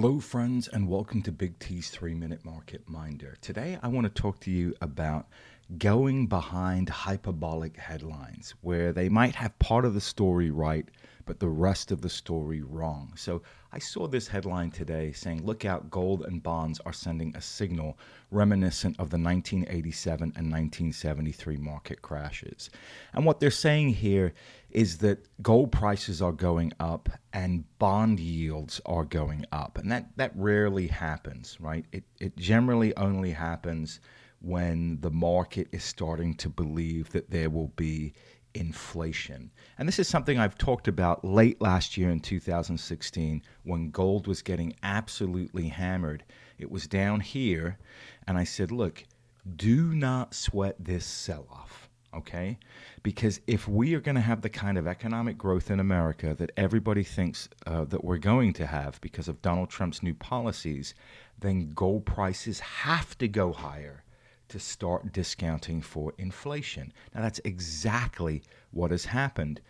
Hello, friends, and welcome to Big T's 3-Minute Market Minder. Today, I want to talk to you about going behind hyperbolic headlines where they might have part of the story right, but the rest of the story wrong. So I saw this headline today saying, look out, gold and bonds are sending a signal reminiscent of the 1987 and 1973 market crashes. And what they're saying here is that gold prices are going up and bond yields are going up. And that rarely happens, right? It generally only happens when the market is starting to believe that there will be inflation. And this is something I've talked about late last year in 2016 when gold was getting absolutely hammered. It was down here, and I said, look, do not sweat this sell-off. Okay? Because if we are going to have the kind of economic growth in America that everybody thinks that we're going to have because of Donald Trump's new policies, then gold prices have to go higher to start discounting for inflation. Now, that's exactly what has happened.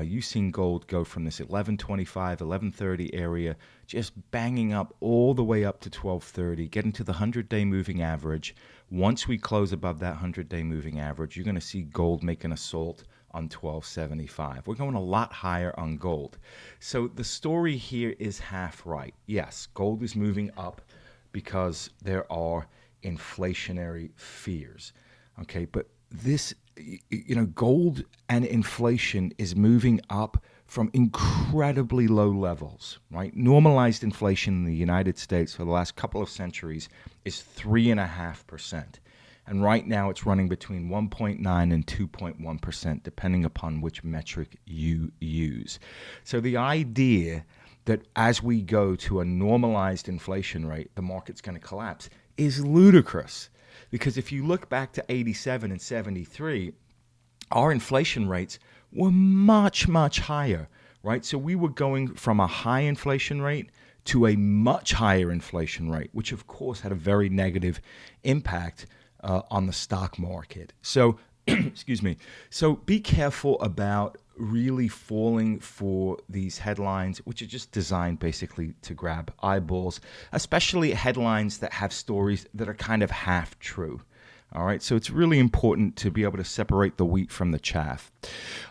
You've seen gold go from this 1125, 1130 area, just banging up all the way up to 1230, getting to the 100-day moving average. Once we close above that 100-day moving average, you're going to see gold make an assault on 1275. We're going a lot higher on gold. So the story here is half right. Yes, gold is moving up because there are inflationary fears. Okay, but this, gold and inflation is moving up from incredibly low levels, right? Normalized inflation in the United States for the last couple of centuries is 3.5%. And right now it's running between 1.9 and 2.1%, depending upon which metric you use. So the idea that as we go to a normalized inflation rate, the market's going to collapse is ludicrous. Because if you look back to 87 and 73, our inflation rates were much, much higher, right? So we were going from a high inflation rate to a much higher inflation rate, which of course had a very negative impact on the stock market. So, excuse me. So be careful about really falling for these headlines, which are just designed basically to grab eyeballs, especially headlines that have stories that are kind of half true. All right, so it's really important to be able to separate the wheat from the chaff.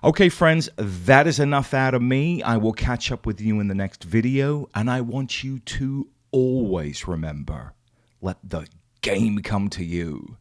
Okay, friends, that is enough out of me. I will catch up with you in the next video, and I want you to always remember, let the game come to you.